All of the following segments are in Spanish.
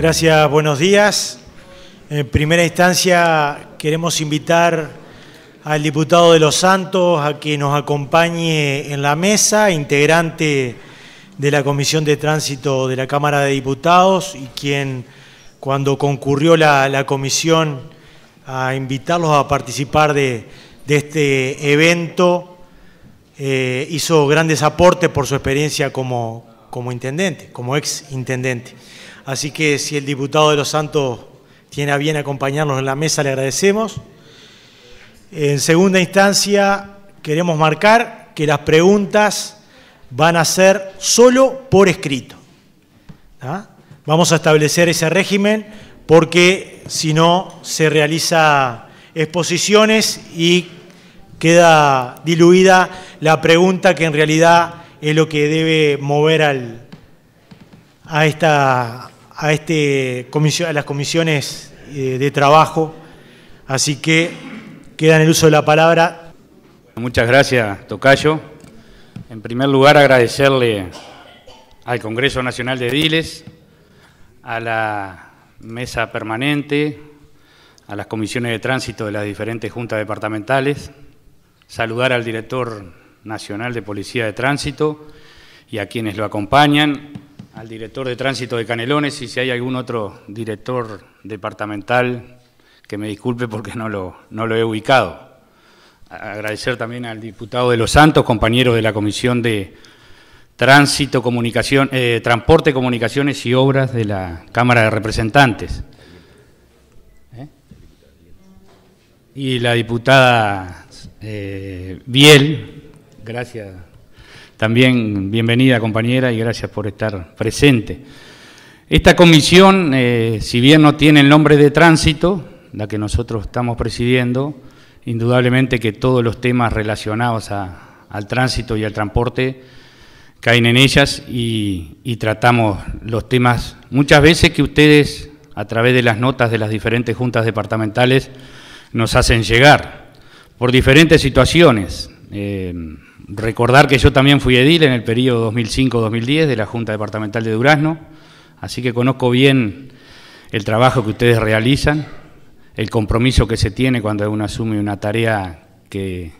Gracias, buenos días. En primera instancia queremos invitar al diputado de Los Santos a que nos acompañe en la mesa, integrante de la Comisión de Tránsito de la Cámara de Diputados y quien, cuando concurrió la comisión a invitarlos a participar de este evento, hizo grandes aportes por su experiencia como intendente, como ex intendente. Así que si el diputado de Los Santos tiene a bien acompañarnos en la mesa, le agradecemos. En segunda instancia, queremos marcar que las preguntas van a ser solo por escrito. ¿Ah? Vamos a establecer ese régimen porque si no se realiza exposiciones y queda diluida la pregunta, que en realidad es lo que debe mover a las comisiones de trabajo. Así que queda en el uso de la palabra. Muchas gracias, tocayo. En primer lugar, agradecerle al Congreso Nacional de Ediles, a la mesa permanente, a las comisiones de tránsito de las diferentes juntas departamentales, saludar al director nacional de Policía de Tránsito y a quienes lo acompañan, al director de Tránsito de Canelones, y si hay algún otro director departamental, que me disculpe porque no lo he ubicado. Agradecer también al diputado de Los Santos, compañero de la Comisión de Tránsito, Transporte, Comunicaciones y Obras de la Cámara de Representantes. Y la diputada Biel, gracias. También bienvenida, compañera, y gracias por estar presente. Esta comisión, si bien no tiene el nombre de tránsito, la que nosotros estamos presidiendo, indudablemente que todos los temas relacionados al tránsito y al transporte caen en ellas y tratamos los temas muchas veces que ustedes, a través de las notas de las diferentes juntas departamentales, nos hacen llegar por diferentes situaciones. Recordar que yo también fui edil en el periodo 2005-2010 de la Junta Departamental de Durazno, así que conozco bien el trabajo que ustedes realizan, el compromiso que se tiene cuando uno asume una tarea que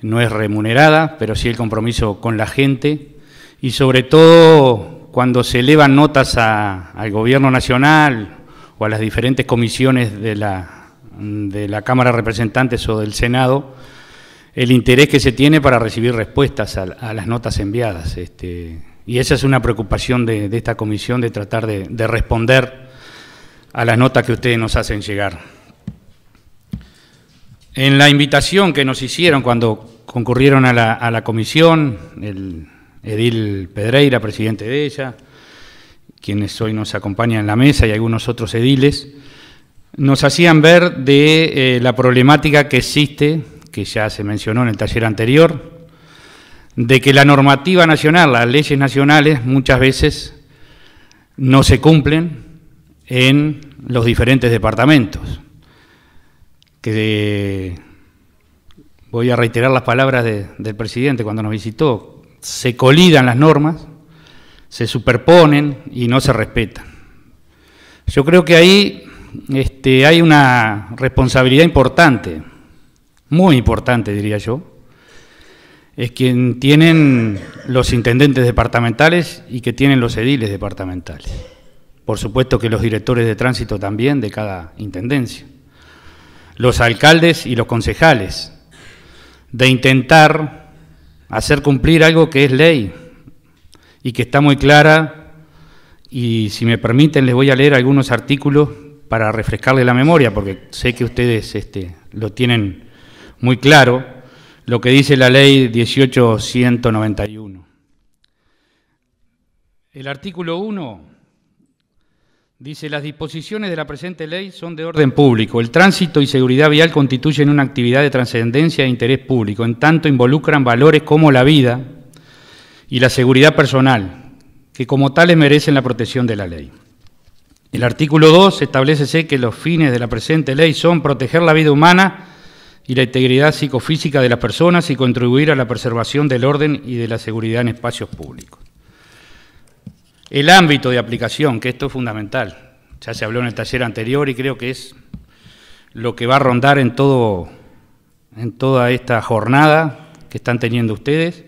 no es remunerada, pero sí el compromiso con la gente, y sobre todo cuando se elevan notas al Gobierno Nacional o a las diferentes comisiones de la Cámara de Representantes o del Senado, el interés que se tiene para recibir respuestas a las notas enviadas. Y esa es una preocupación de esta comisión, de tratar de responder a las notas que ustedes nos hacen llegar. En la invitación que nos hicieron cuando concurrieron a la comisión, el edil Pedreira, presidente de ella, quienes hoy nos acompañan en la mesa y algunos otros ediles, nos hacían ver de la problemática que existe, que ya se mencionó en el taller anterior, de que la normativa nacional, las leyes nacionales, muchas veces no se cumplen en los diferentes departamentos. Que voy a reiterar las palabras del presidente cuando nos visitó: se colidan las normas, se superponen y no se respetan. Yo creo que ahí hay una responsabilidad importante, muy importante diría yo, es quien tienen los intendentes departamentales y que tienen los ediles departamentales. Por supuesto que los directores de tránsito también de cada intendencia, los alcaldes y los concejales, de intentar hacer cumplir algo que es ley y que está muy clara, y si me permiten les voy a leer algunos artículos para refrescarle la memoria, porque sé que ustedes lo tienen muy claro, lo que dice la ley 18.191. El artículo 1 dice: las disposiciones de la presente ley son de orden público. El tránsito y seguridad vial constituyen una actividad de trascendencia e interés público, en tanto involucran valores como la vida y la seguridad personal, que como tales merecen la protección de la ley. El artículo 2 establece que los fines de la presente ley son proteger la vida humana y la integridad psicofísica de las personas y contribuir a la preservación del orden y de la seguridad en espacios públicos. El ámbito de aplicación, que esto es fundamental, ya se habló en el taller anterior y creo que es lo que va a rondar en toda esta jornada que están teniendo ustedes.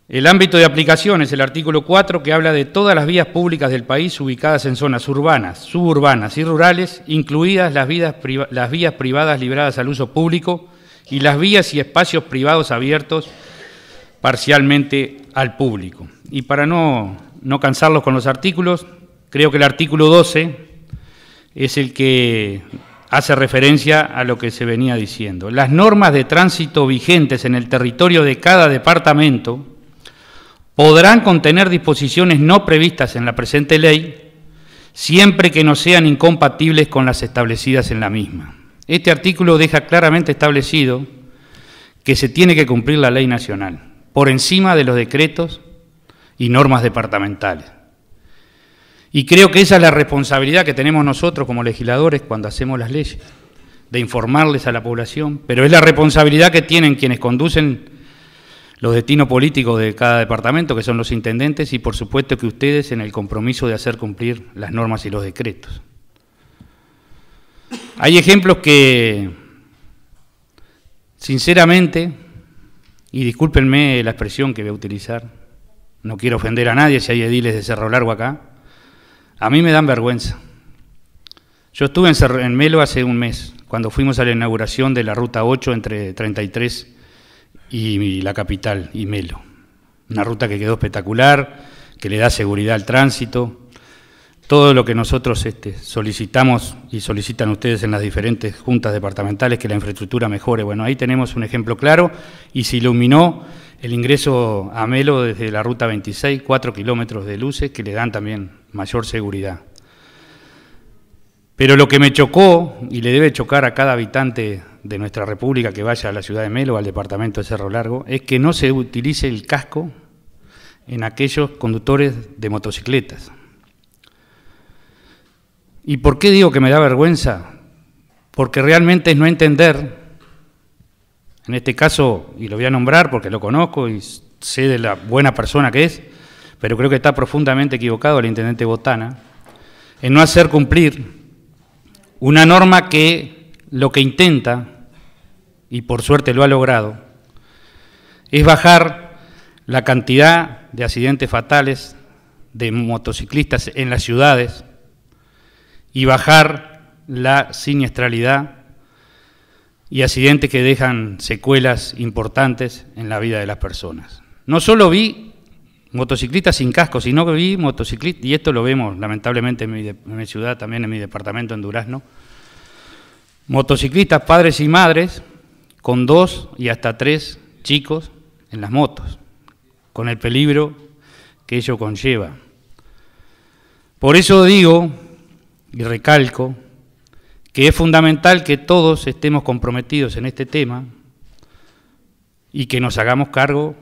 El ámbito de aplicación es el artículo 4, que habla de todas las vías públicas del país ubicadas en zonas urbanas, suburbanas y rurales, incluidas las vías privadas libradas al uso público y las vías y espacios privados abiertos parcialmente al público. Y para no cansarlos con los artículos, creo que el artículo 12 es el que hace referencia a lo que se venía diciendo. Las normas de tránsito vigentes en el territorio de cada departamento podrán contener disposiciones no previstas en la presente ley, siempre que no sean incompatibles con las establecidas en la misma. Este artículo deja claramente establecido que se tiene que cumplir la ley nacional, por encima de los decretos y normas departamentales. Y creo que esa es la responsabilidad que tenemos nosotros como legisladores cuando hacemos las leyes, de informarles a la población, pero es la responsabilidad que tienen quienes conducen los destinos políticos de cada departamento, que son los intendentes, y por supuesto que ustedes en el compromiso de hacer cumplir las normas y los decretos. Hay ejemplos que, sinceramente, y discúlpenme la expresión que voy a utilizar, no quiero ofender a nadie si hay ediles de Cerro Largo acá, a mí me dan vergüenza. Yo estuve en Melo hace un mes, cuando fuimos a la inauguración de la Ruta 8 entre 33 y la capital, y Melo. Una ruta que quedó espectacular, que le da seguridad al tránsito, todo lo que nosotros solicitamos y solicitan ustedes en las diferentes juntas departamentales, que la infraestructura mejore. Bueno, ahí tenemos un ejemplo claro, y se iluminó el ingreso a Melo desde la Ruta 26, 4 kilómetros de luces que le dan también mayor seguridad. Pero lo que me chocó, y le debe chocar a cada habitante de nuestra república que vaya a la ciudad de Melo o al departamento de Cerro Largo, es que no se utilice el casco en aquellos conductores de motocicletas. ¿Y por qué digo que me da vergüenza? Porque realmente es no entender, en este caso, y lo voy a nombrar porque lo conozco y sé de la buena persona que es, pero creo que está profundamente equivocado el intendente Botana, en no hacer cumplir una norma que lo que intenta, y por suerte lo ha logrado, es bajar la cantidad de accidentes fatales de motociclistas en las ciudades y bajar la siniestralidad y accidentes que dejan secuelas importantes en la vida de las personas. No solo vi motociclistas sin casco, sino que vi motociclistas, y esto lo vemos lamentablemente en mi ciudad, también en mi departamento, en Durazno, motociclistas, padres y madres, con 2 y hasta 3 chicos en las motos, con el peligro que ello conlleva. Por eso digo y recalco que es fundamental que todos estemos comprometidos en este tema y que nos hagamos cargo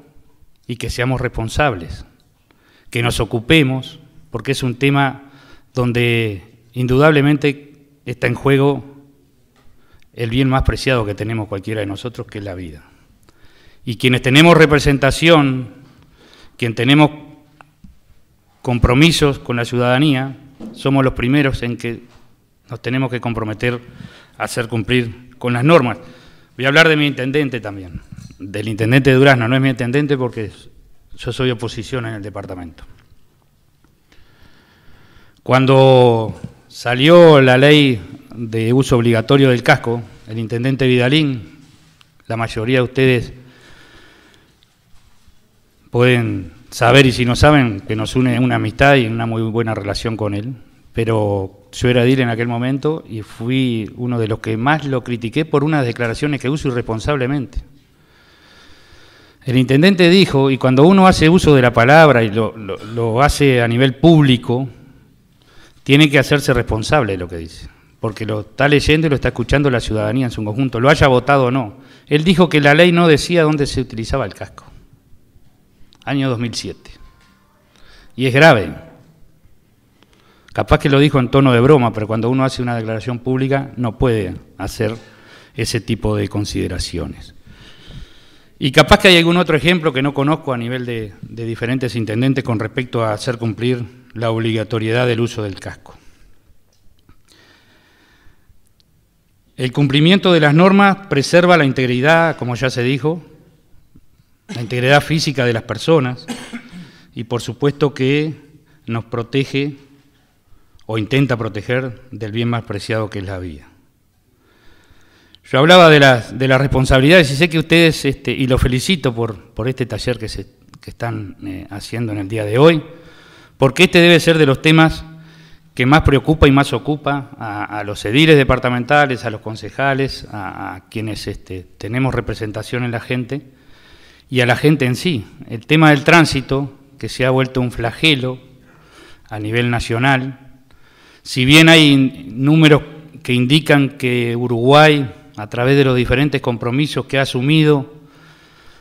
y que seamos responsables, que nos ocupemos, porque es un tema donde indudablemente está en juego el bien más preciado que tenemos cualquiera de nosotros, que es la vida. Y quienes tenemos representación, quienes tenemos compromisos con la ciudadanía, somos los primeros en que nos tenemos que comprometer a hacer cumplir con las normas. Voy a hablar de mi intendente también, del intendente de Durazno. No es mi intendente porque yo soy oposición en el departamento. Cuando salió la ley de uso obligatorio del casco, el intendente Vidalín, la mayoría de ustedes pueden saber, y si no saben, que nos une una amistad y una muy buena relación con él, pero yo era edil en aquel momento y fui uno de los que más lo critiqué por unas declaraciones que uso irresponsablemente. El intendente dijo, y cuando uno hace uso de la palabra y lo hace a nivel público, tiene que hacerse responsable de lo que dice, porque lo está leyendo y lo está escuchando la ciudadanía en su conjunto, lo haya votado o no. Él dijo que la ley no decía dónde se utilizaba el casco. Año 2007. Y es grave. Capaz que lo dijo en tono de broma, pero cuando uno hace una declaración pública no puede hacer ese tipo de consideraciones. Y capaz que hay algún otro ejemplo que no conozco a nivel de diferentes intendentes con respecto a hacer cumplir la obligatoriedad del uso del casco. El cumplimiento de las normas preserva la integridad, como ya se dijo, la integridad física de las personas y por supuesto que nos protege o intenta proteger del bien más preciado que es la vida. Yo hablaba de las responsabilidades y sé que ustedes, y los felicito por este taller que están haciendo en el día de hoy, porque este debe ser de los temas que más preocupa y más ocupa a los ediles departamentales, a los concejales, a quienes tenemos representación en la gente y a la gente en sí. El tema del tránsito, que se ha vuelto un flagelo a nivel nacional, si bien hay números que indican que Uruguay, a través de los diferentes compromisos que ha asumido,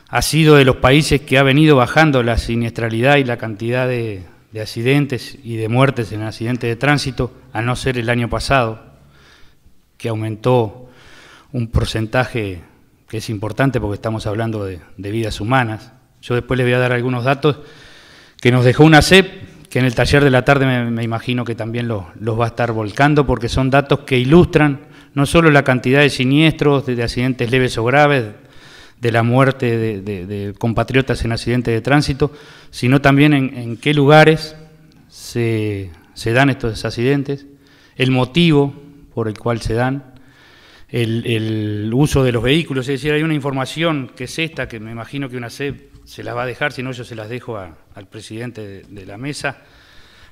ha sido de los países que ha venido bajando la siniestralidad y la cantidad de accidentes y de muertes en accidentes de tránsito, a no ser el año pasado, que aumentó un porcentaje que es importante porque estamos hablando de vidas humanas. Yo después les voy a dar algunos datos que nos dejó una CEP, que en el taller de la tarde me imagino que también los va a estar volcando, porque son datos que ilustran no solo la cantidad de siniestros, de accidentes leves o graves, de la muerte de compatriotas en accidentes de tránsito, sino también en qué lugares se dan estos accidentes, el motivo por el cual se dan, el uso de los vehículos. Es decir, hay una información que es esta, que me imagino que una CEP se la va a dejar, si no yo se las dejo al presidente de la mesa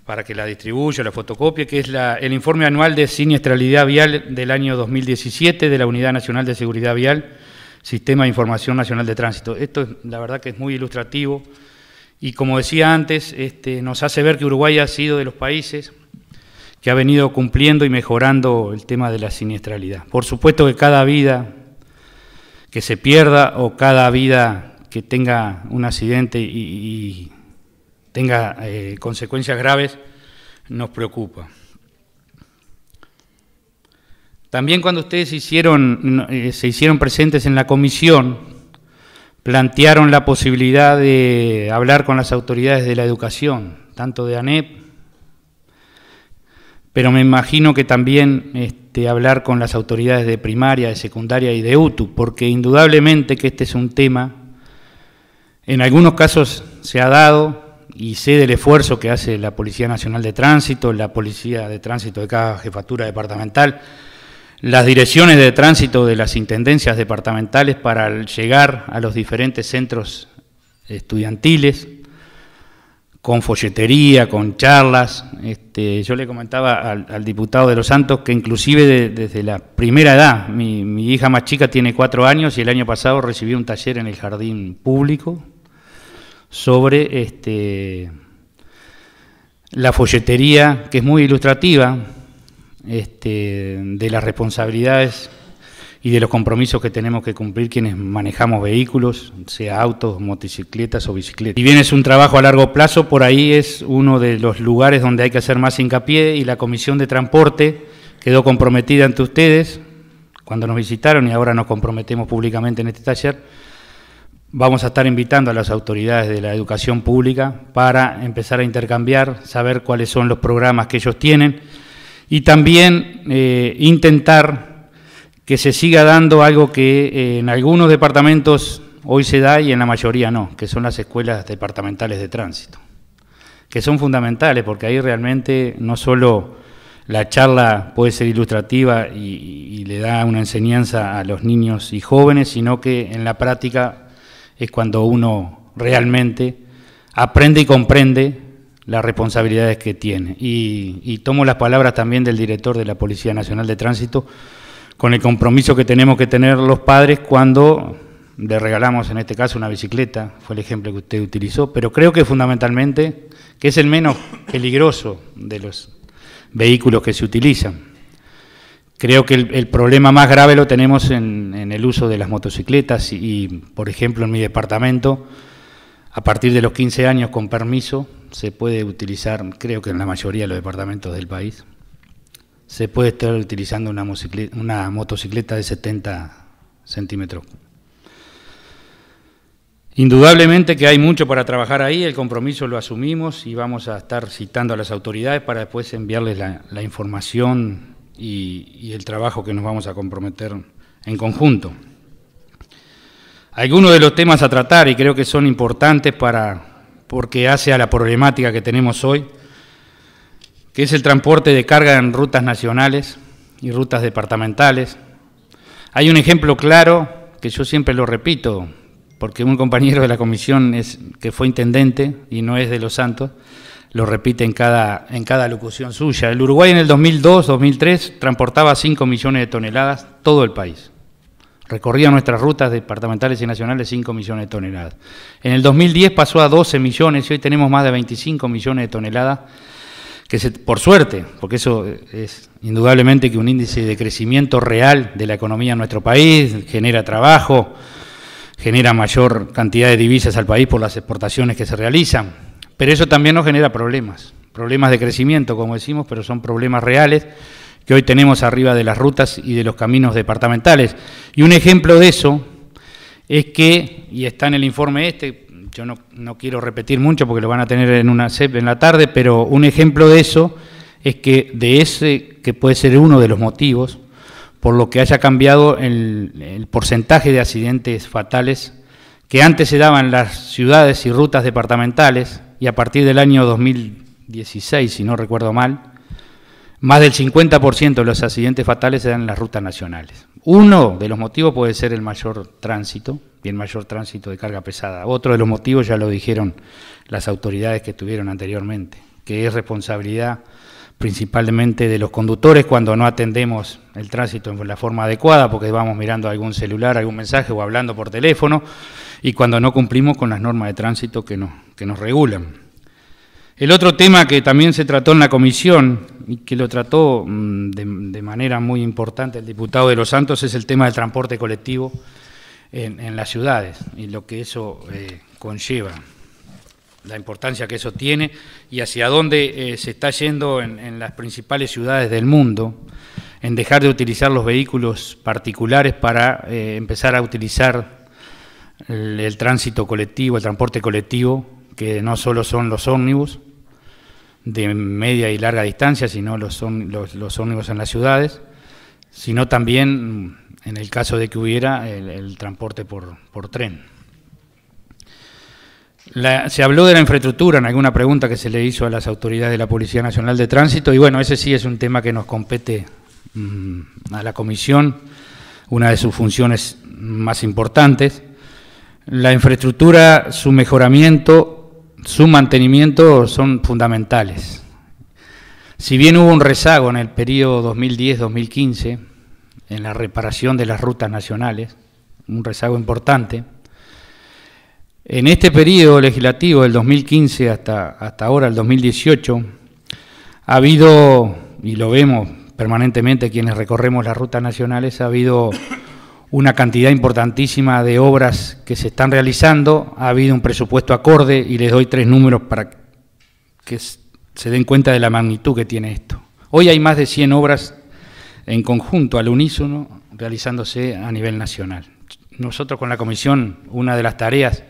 para que la distribuya, la fotocopie, que es el informe anual de siniestralidad vial del año 2017 de la Unidad Nacional de Seguridad Vial, Sistema de Información Nacional de Tránsito. Esto la verdad que es muy ilustrativo y, como decía antes, nos hace ver que Uruguay ha sido de los países que ha venido cumpliendo y mejorando el tema de la siniestralidad. Por supuesto que cada vida que se pierda o cada vida que tenga un accidente y tenga consecuencias graves nos preocupa. También cuando ustedes se hicieron presentes en la comisión, plantearon la posibilidad de hablar con las autoridades de la educación, tanto de ANEP, pero me imagino que también hablar con las autoridades de primaria, de secundaria y de UTU, porque indudablemente que este es un tema, en algunos casos se ha dado, y sé del esfuerzo que hace la Policía Nacional de Tránsito, la Policía de Tránsito de cada jefatura departamental, las direcciones de tránsito de las intendencias departamentales para llegar a los diferentes centros estudiantiles, con folletería, con charlas. Yo le comentaba al diputado de Los Santos que inclusive desde la primera edad, mi hija más chica tiene 4 años y el año pasado recibió un taller en el jardín público sobre la folletería, que es muy ilustrativa, de las responsabilidades y de los compromisos que tenemos que cumplir quienes manejamos vehículos, sea autos, motocicletas o bicicletas. Si bien es un trabajo a largo plazo, por ahí es uno de los lugares donde hay que hacer más hincapié, y la Comisión de Transporte quedó comprometida ante ustedes cuando nos visitaron y ahora nos comprometemos públicamente en este taller. Vamos a estar invitando a las autoridades de la educación pública para empezar a intercambiar, saber cuáles son los programas que ellos tienen y también intentar que se siga dando algo que en algunos departamentos hoy se da y en la mayoría no, que son las escuelas departamentales de tránsito, que son fundamentales porque ahí realmente no solo la charla puede ser ilustrativa y le da una enseñanza a los niños y jóvenes, sino que en la práctica es cuando uno realmente aprende y comprende las responsabilidades que tiene. Y tomo las palabras también del director de la Policía Nacional de Tránsito con el compromiso que tenemos que tener los padres cuando le regalamos, en este caso, una bicicleta, fue el ejemplo que usted utilizó, pero creo que fundamentalmente que es el menos peligroso de los vehículos que se utilizan. Creo que el problema más grave lo tenemos en el uso de las motocicletas y, por ejemplo, en mi departamento, a partir de los 15 años con permiso, se puede utilizar, creo que en la mayoría de los departamentos del país, se puede estar utilizando una motocicleta de 70 centímetros. Indudablemente que hay mucho para trabajar ahí, el compromiso lo asumimos y vamos a estar citando a las autoridades para después enviarles la información y el trabajo que nos vamos a comprometer en conjunto. Algunos de los temas a tratar, y creo que son importantes porque hace a la problemática que tenemos hoy, que es el transporte de carga en rutas nacionales y rutas departamentales. Hay un ejemplo claro, que yo siempre lo repito, porque un compañero de la comisión que fue intendente y no es de Los Santos, lo repite en cada locución suya. El Uruguay en el 2002-2003 transportaba 5 millones de toneladas todo el país. Recorría nuestras rutas departamentales y nacionales 5 millones de toneladas. En el 2010 pasó a 12 millones y hoy tenemos más de 25 millones de toneladas, por suerte, porque eso es indudablemente que un índice de crecimiento real de la economía en nuestro país, genera trabajo, genera mayor cantidad de divisas al país por las exportaciones que se realizan, pero eso también nos genera problemas de crecimiento, como decimos, pero son problemas reales que hoy tenemos arriba de las rutas y de los caminos departamentales. Y un ejemplo de eso es que, y está en el informe yo no quiero repetir mucho porque lo van a tener en una CEP en la tarde, pero un ejemplo de eso es que puede ser uno de los motivos por lo que haya cambiado el porcentaje de accidentes fatales que antes se daban en las ciudades y rutas departamentales, y a partir del año 2016, si no recuerdo mal, más del 50% de los accidentes fatales se dan en las rutas nacionales. Uno de los motivos puede ser el mayor tránsito, y el mayor tránsito de carga pesada. Otro de los motivos ya lo dijeron las autoridades que estuvieron anteriormente, que es responsabilidad principalmente de los conductores cuando no atendemos el tránsito en la forma adecuada, porque vamos mirando algún celular, algún mensaje o hablando por teléfono, y cuando no cumplimos con las normas de tránsito que nos regulan. El otro tema que también se trató en la comisión, y que lo trató de manera muy importante el diputado de Los Santos, es el tema del transporte colectivo en las ciudades, y lo que eso conlleva, la importancia que eso tiene, y hacia dónde se está yendo en las principales ciudades del mundo, en dejar de utilizar los vehículos particulares para empezar a utilizar el tránsito colectivo, el transporte colectivo, que no solo son los ómnibus de media y larga distancia, sino los ómnibus en las ciudades, sino también, en el caso de que hubiera, el transporte por tren. Se habló de la infraestructura en alguna pregunta que se le hizo a las autoridades de la Policía Nacional de Tránsito, y bueno, ese sí es un tema que nos compete a la comisión, una de sus funciones más importantes. La infraestructura, su mejoramiento, su mantenimiento son fundamentales. Si bien hubo un rezago en el periodo 2010-2015 en la reparación de las rutas nacionales, un rezago importante, en este periodo legislativo del 2015 hasta ahora, el 2018, ha habido, y lo vemos permanentemente quienes recorremos las rutas nacionales, ha habido una cantidad importantísima de obras que se están realizando, ha habido un presupuesto acorde, y les doy 3 números para que se den cuenta de la magnitud que tiene esto. Hoy hay más de 100 obras en conjunto, al unísono, realizándose a nivel nacional. Nosotros con la comisión, una de las tareas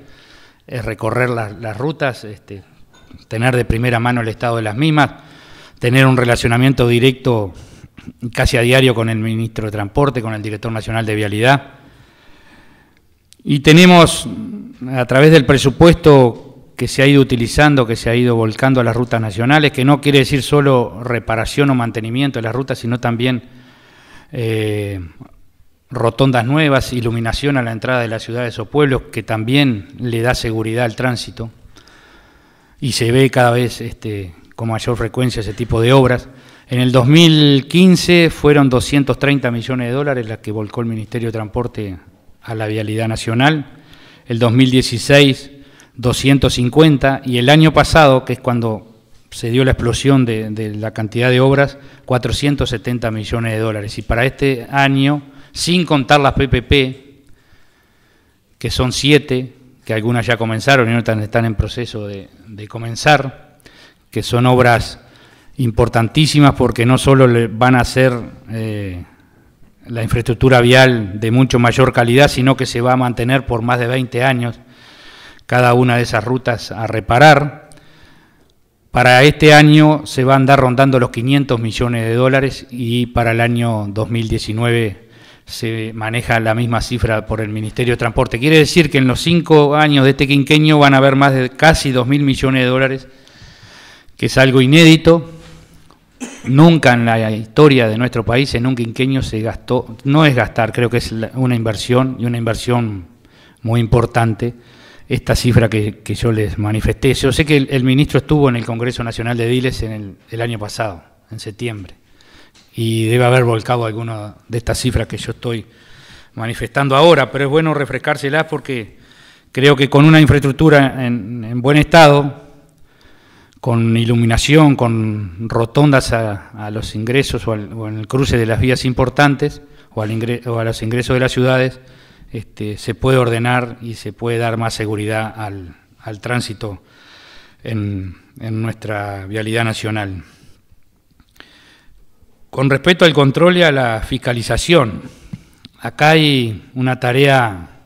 es recorrer las rutas, tener de primera mano el estado de las mismas, tener un relacionamiento directo casi a diario con el ministro de Transporte, con el director nacional de Vialidad. Y tenemos, a través del presupuesto que se ha ido utilizando, que se ha ido volcando a las rutas nacionales, que no quiere decir solo reparación o mantenimiento de las rutas, sino también rotondas nuevas, iluminación a la entrada de las ciudades o pueblos, que también le da seguridad al tránsito, y se ve cada vez con mayor frecuencia ese tipo de obras. En el 2015 fueron 230 millones de dólares las que volcó el Ministerio de Transporte a la vialidad nacional, el 2016 250, y el año pasado, que es cuando se dio la explosión de la cantidad de obras, 470 millones de dólares. Y para este año, sin contar las PPP, que son 7, que algunas ya comenzaron y otras están en proceso de comenzar, que son obras importantísimas porque no solo van a ser la infraestructura vial de mucho mayor calidad, sino que se va a mantener por más de 20 años cada una de esas rutas a reparar. Para este año se va a andar rondando los 500 millones de dólares y para el año 2019 se maneja la misma cifra por el Ministerio de Transporte. Quiere decir que en los 5 años de este quinquenio van a haber más de casi 2.000 millones de dólares, que es algo inédito. Nunca en la historia de nuestro país en un quinquenio se gastó, no es gastar, creo que es una inversión y una inversión muy importante, esta cifra que yo les manifesté. Yo sé que el ministro estuvo en el Congreso Nacional de Ediles el año pasado, en septiembre, y debe haber volcado alguna de estas cifras que yo estoy manifestando ahora, pero es bueno refrescárselas porque creo que con una infraestructura en buen estado, con iluminación, con rotondas a los ingresos o en el cruce de las vías importantes o a los ingresos de las ciudades, se puede ordenar y se puede dar más seguridad al tránsito en nuestra vialidad nacional. Con respecto al control y a la fiscalización, acá hay una tarea,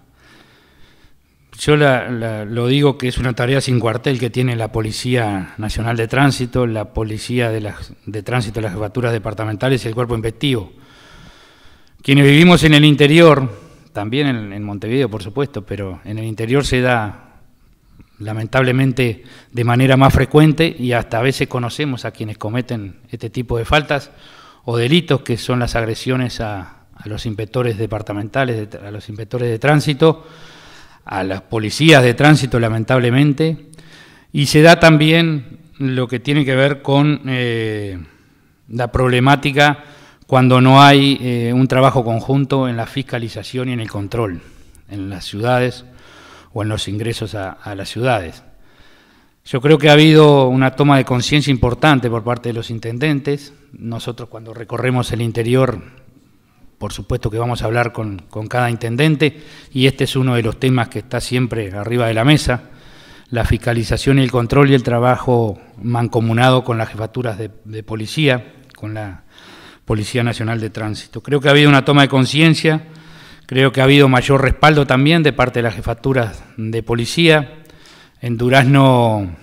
yo lo digo que es una tarea sin cuartel que tiene la Policía Nacional de Tránsito, la Policía de Tránsito, las jefaturas departamentales y el Cuerpo Investivo. Quienes vivimos en el interior, también en Montevideo por supuesto, pero en el interior se da lamentablemente de manera más frecuente y hasta a veces conocemos a quienes cometen este tipo de faltas o delitos, que son las agresiones a los inspectores departamentales, a los inspectores de tránsito, a las policías de tránsito lamentablemente, y se da también lo que tiene que ver con la problemática cuando no hay un trabajo conjunto en la fiscalización y en el control en las ciudades o en los ingresos a las ciudades. Yo creo que ha habido una toma de conciencia importante por parte de los intendentes. Nosotros cuando recorremos el interior, por supuesto que vamos a hablar con cada intendente, y este es uno de los temas que está siempre arriba de la mesa, la fiscalización y el control y el trabajo mancomunado con las jefaturas de policía, con la Policía Nacional de Tránsito. Creo que ha habido una toma de conciencia, creo que ha habido mayor respaldo también de parte de las jefaturas de policía. En Durazno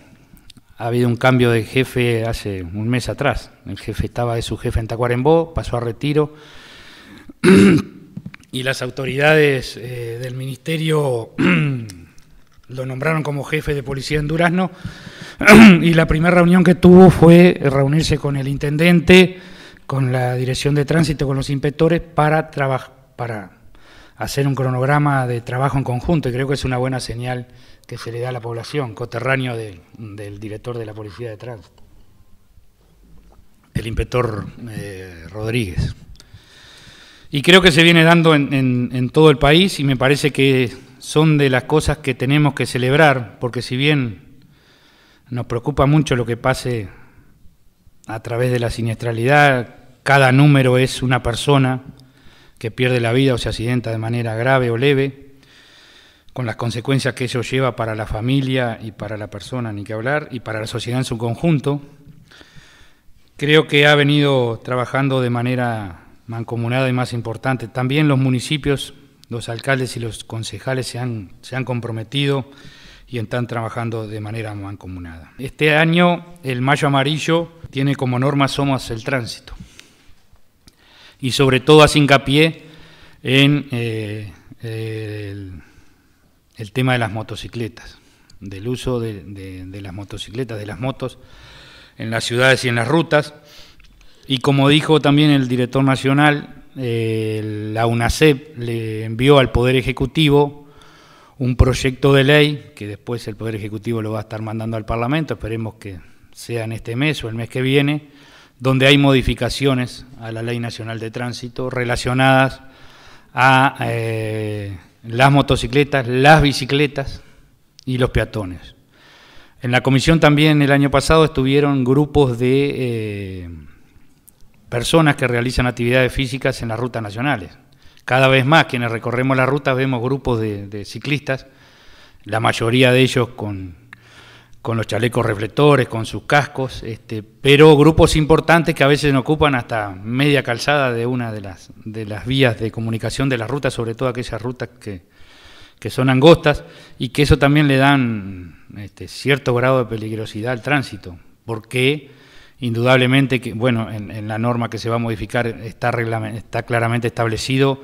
ha habido un cambio de jefe hace un mes atrás. El jefe estaba de su jefe en Tacuarembó, pasó a retiro, y las autoridades del ministerio lo nombraron como jefe de policía en Durazno, y la primera reunión que tuvo fue reunirse con el intendente, con la dirección de tránsito, con los inspectores, para hacer un cronograma de trabajo en conjunto, y creo que es una buena señal que se le da a la población, coterráneo del director de la Policía de Tránsito, el inspector Rodríguez. Y creo que se viene dando en todo el país, y me parece que son de las cosas que tenemos que celebrar, porque si bien nos preocupa mucho lo que pase a través de la siniestralidad, cada número es una persona que pierde la vida o se accidenta de manera grave o leve, con las consecuencias que ello lleva para la familia y para la persona, ni que hablar, y para la sociedad en su conjunto. Creo que ha venido trabajando de manera mancomunada y más importante. También los municipios, los alcaldes y los concejales se han comprometido y están trabajando de manera mancomunada. Este año el Mayo Amarillo tiene como norma Somos el Tránsito, y sobre todo hace hincapié en el tema de las motocicletas, del uso de las motocicletas, de las motos en las ciudades y en las rutas. Y como dijo también el director nacional, la UNACEP le envió al Poder Ejecutivo un proyecto de ley que después el Poder Ejecutivo lo va a estar mandando al Parlamento, esperemos que sea en este mes o el mes que viene, donde hay modificaciones a la Ley Nacional de Tránsito relacionadas a las motocicletas, las bicicletas y los peatones. En la comisión también el año pasado estuvieron grupos de personas que realizan actividades físicas en las rutas nacionales. Cada vez más quienes recorremos las rutas vemos grupos de ciclistas, la mayoría de ellos con los chalecos reflectores, con sus cascos, pero grupos importantes que a veces ocupan hasta media calzada de una de las vías de comunicación de las rutas, sobre todo aquellas rutas que son angostas, y que eso también le dan cierto grado de peligrosidad al tránsito, porque indudablemente que, bueno, en la norma que se va a modificar está claramente establecido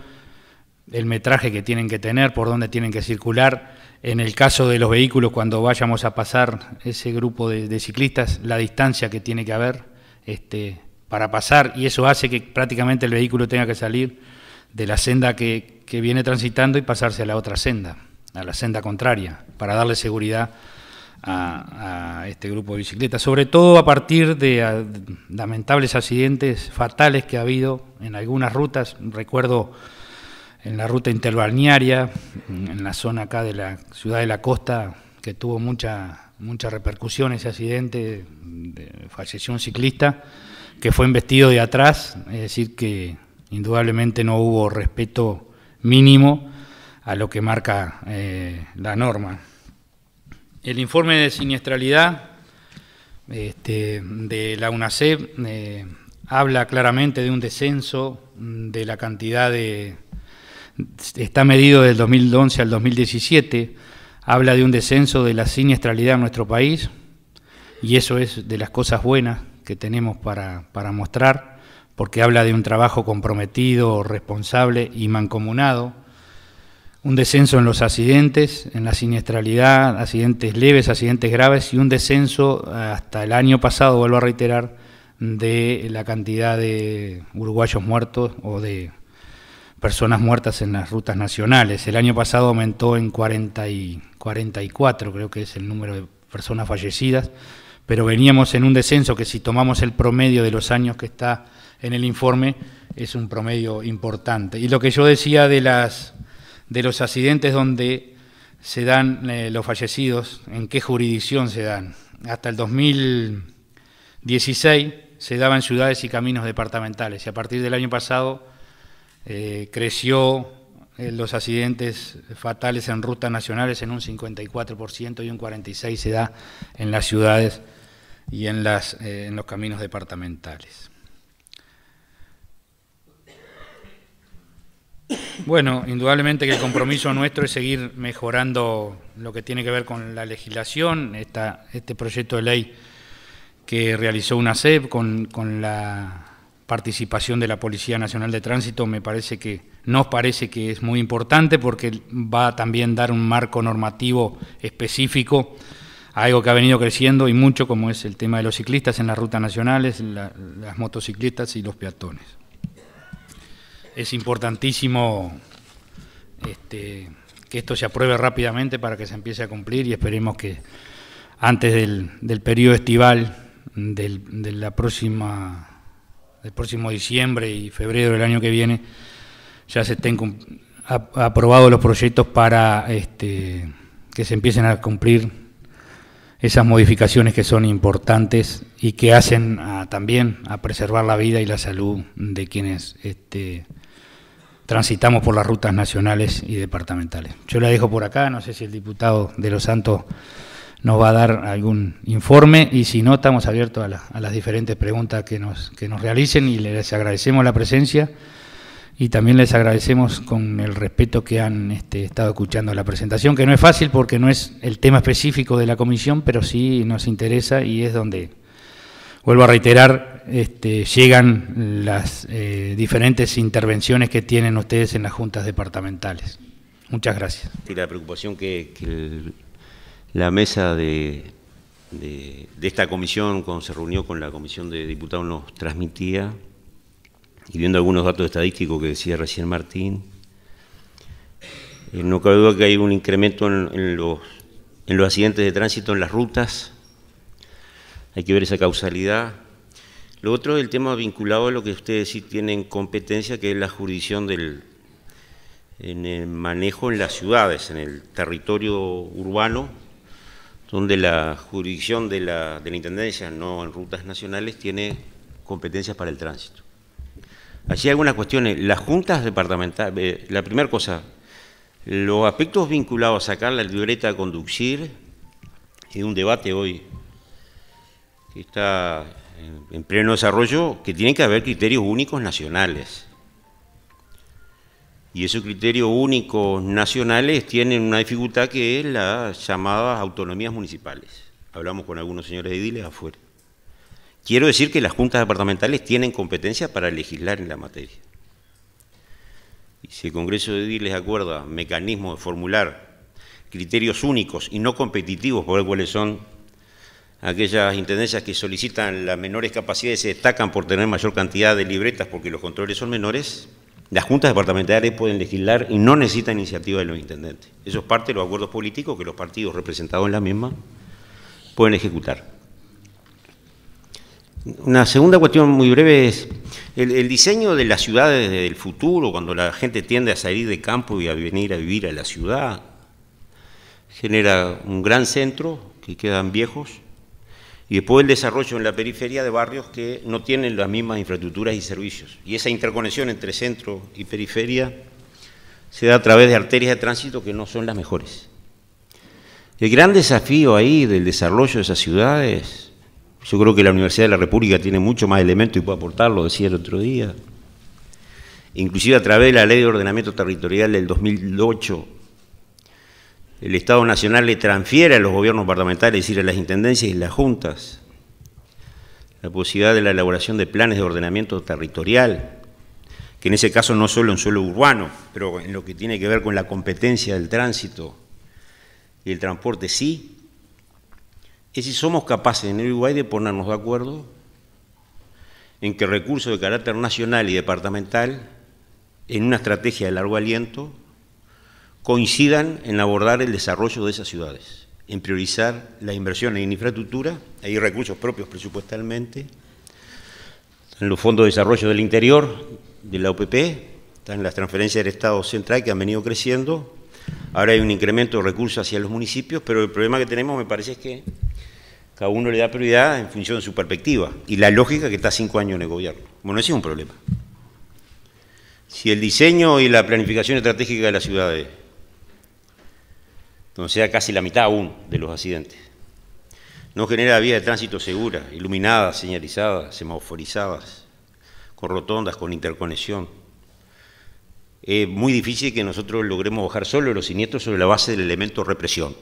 el metraje que tienen que tener, por dónde tienen que circular. En el caso de los vehículos, cuando vayamos a pasar ese grupo de ciclistas, la distancia que tiene que haber para pasar, y eso hace que prácticamente el vehículo tenga que salir de la senda que viene transitando y pasarse a la otra senda, a la senda contraria, para darle seguridad a este grupo de bicicletas, sobre todo a partir de lamentables accidentes fatales que ha habido en algunas rutas. Recuerdo en la ruta interbalnearia, en la zona acá de la ciudad de la Costa, que tuvo mucha repercusión ese accidente, falleció un ciclista que fue embestido de atrás, es decir que indudablemente no hubo respeto mínimo a lo que marca la norma. El informe de siniestralidad de la UNACEP habla claramente de un descenso de la cantidad está medido del 2011 al 2017, habla de un descenso de la siniestralidad en nuestro país, y eso es de las cosas buenas que tenemos para mostrar, porque habla de un trabajo comprometido, responsable y mancomunado. Un descenso en los accidentes, en la siniestralidad, accidentes leves, accidentes graves, y un descenso hasta el año pasado, vuelvo a reiterar, de la cantidad de uruguayos muertos o de personas muertas en las rutas nacionales. El año pasado aumentó en 44, creo que es el número de personas fallecidas, pero veníamos en un descenso que, si tomamos el promedio de los años que está en el informe, es un promedio importante. Y lo que yo decía de los accidentes donde se dan los fallecidos, ¿en qué jurisdicción se dan? Hasta el 2016 se daban ciudades y caminos departamentales, y a partir del año pasado creció los accidentes fatales en rutas nacionales en un 54% y un 46% se da en las ciudades y en los caminos departamentales. Bueno, indudablemente que el compromiso nuestro es seguir mejorando lo que tiene que ver con la legislación. Este proyecto de ley que realizó UNACEP con la participación de la Policía Nacional de Tránsito nos parece que es muy importante, porque va a también dar un marco normativo específico a algo que ha venido creciendo y mucho, como es el tema de los ciclistas en las rutas nacionales, las motocicletas y los peatones. Es importantísimo que esto se apruebe rápidamente para que se empiece a cumplir, y esperemos que antes del periodo estival del próximo diciembre y febrero del año que viene ya se estén aprobados los proyectos para que se empiecen a cumplir esas modificaciones que son importantes y que hacen también a preservar la vida y la salud de quienes transitamos por las rutas nacionales y departamentales. Yo la dejo por acá, no sé si el diputado de Los Santos nos va a dar algún informe, y si no, estamos abiertos a las diferentes preguntas que nos realicen, y les agradecemos la presencia, y también les agradecemos con el respeto que han estado escuchando la presentación, que no es fácil porque no es el tema específico de la comisión, pero sí nos interesa, y es donde, vuelvo a reiterar, llegan las diferentes intervenciones que tienen ustedes en las juntas departamentales. Muchas gracias. Y la preocupación que la mesa de esta comisión, cuando se reunió con la comisión de diputados, nos transmitía, y viendo algunos datos estadísticos que decía recién Martín, no cabe duda que hay un incremento en los accidentes de tránsito en las rutas. Hay que ver esa causalidad. Lo otro es el tema vinculado a lo que ustedes sí tienen competencia, que es la jurisdicción en el manejo en las ciudades, en el territorio urbano, donde la jurisdicción de la Intendencia, no en rutas nacionales, tiene competencias para el tránsito. Allí hay algunas cuestiones. Las juntas departamentales, la primera cosa, los aspectos vinculados a sacar la libreta a conducir, es un debate hoy que está en pleno desarrollo, que tiene que haber criterios únicos nacionales. Y esos criterios únicos nacionales tienen una dificultad, que es las llamadas autonomías municipales. Hablamos con algunos señores ediles afuera. quiero decir que las juntas departamentales tienen competencia para legislar en la materia. Y si el Congreso de Ediles acuerda mecanismos de formular criterios únicos y no competitivos por ver cuáles son aquellas intendencias que solicitan las menores capacidades y se destacan por tener mayor cantidad de libretas porque los controles son menores, las juntas departamentales pueden legislar y no necesitan iniciativa de los intendentes. Eso es parte de los acuerdos políticos que los partidos representados en la misma pueden ejecutar. Una segunda cuestión muy breve es el diseño de las ciudades del futuro, cuando la gente tiende a salir de campo y a venir a vivir a la ciudad, genera un gran centro que quedan viejos, y después el desarrollo en la periferia de barrios que no tienen las mismas infraestructuras y servicios. Y esa interconexión entre centro y periferia se da a través de arterias de tránsito que no son las mejores. El gran desafío ahí del desarrollo de esas ciudades, yo creo que la Universidad de la República tiene mucho más elementos y puede aportarlo, decía el otro día, inclusive a través de la Ley de Ordenamiento Territorial del 2008, el Estado Nacional le transfiere a los gobiernos departamentales, es decir, a las intendencias y las juntas, la posibilidad de la elaboración de planes de ordenamiento territorial, que en ese caso no solo en suelo urbano, pero en lo que tiene que ver con la competencia del tránsito y el transporte sí, es si somos capaces en el Uruguay de ponernos de acuerdo en que recursos de carácter nacional y departamental, en una estrategia de largo aliento, coincidan en abordar el desarrollo de esas ciudades, en priorizar las inversiones en infraestructura, hay recursos propios presupuestalmente, en los fondos de desarrollo del interior, de la OPP, están las transferencias del Estado central que han venido creciendo, ahora hay un incremento de recursos hacia los municipios, pero el problema que tenemos me parece es que cada uno le da prioridad en función de su perspectiva y la lógica que está 5 años en el gobierno. Bueno, ese es un problema. Si el diseño y la planificación estratégica de las ciudades, donde sea casi la mitad aún de los accidentes, no genera vías de tránsito seguras, iluminadas, señalizadas, semaforizadas, con rotondas, con interconexión, es muy difícil que nosotros logremos bajar solo los siniestros sobre la base del elemento represión.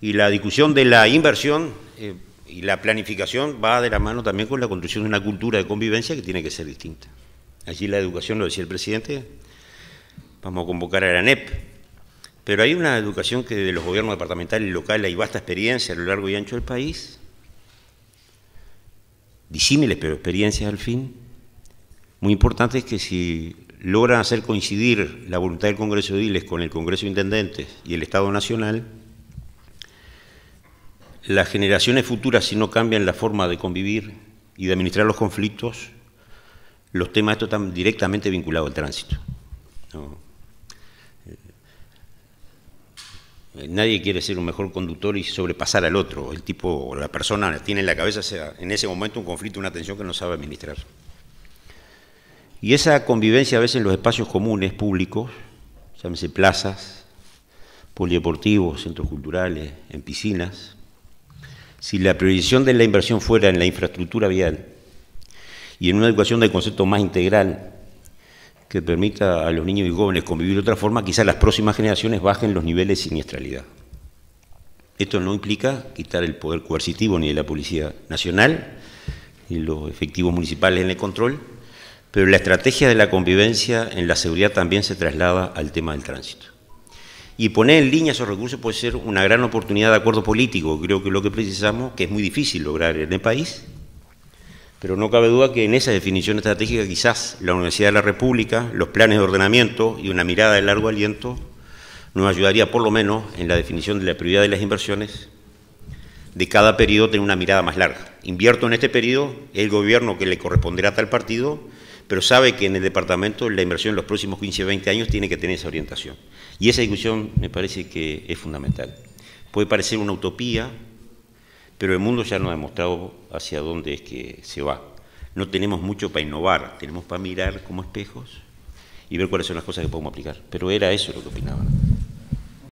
Y la discusión de la inversión y la planificación va de la mano también con la construcción de una cultura de convivencia que tiene que ser distinta. Allí la educación, lo decía el presidente, vamos a convocar a la ANEP, pero hay una educación que de los gobiernos departamentales y locales hay vasta experiencia a lo largo y ancho del país, disímiles pero experiencias al fin, muy importantes que si logran hacer coincidir la voluntad del Congreso de Ediles con el Congreso de Intendentes y el Estado Nacional, las generaciones futuras, si no cambian la forma de convivir y de administrar los conflictos, los temas estos están directamente vinculados al tránsito. ¿No? Nadie quiere ser un mejor conductor y sobrepasar al otro. El tipo o la persona tiene en la cabeza en ese momento un conflicto, una tensión que no sabe administrar. Y esa convivencia a veces en los espacios comunes públicos, llámese plazas, polideportivos, centros culturales, en piscinas, si la priorización de la inversión fuera en la infraestructura vial y en una educación del concepto más integral que permita a los niños y jóvenes convivir de otra forma, quizás las próximas generaciones bajen los niveles de siniestralidad. Esto no implica quitar el poder coercitivo ni de la Policía Nacional ni los efectivos municipales en el control, pero la estrategia de la convivencia en la seguridad también se traslada al tema del tránsito. Y poner en línea esos recursos puede ser una gran oportunidad de acuerdo político, creo que es lo que precisamos, que es muy difícil lograr en el país, pero no cabe duda que en esa definición estratégica quizás la Universidad de la República, los planes de ordenamiento y una mirada de largo aliento nos ayudaría por lo menos en la definición de la prioridad de las inversiones de cada periodo tener una mirada más larga. Invierto en este periodo, el gobierno que le corresponderá a tal partido, pero sabe que en el departamento la inversión en los próximos 15 o 20 años tiene que tener esa orientación. Y esa discusión me parece que es fundamental. Puede parecer una utopía, pero el mundo ya nos ha demostrado hacia dónde es que se va. No tenemos mucho para innovar, tenemos para mirar como espejos y ver cuáles son las cosas que podemos aplicar. Pero era eso lo que opinaba.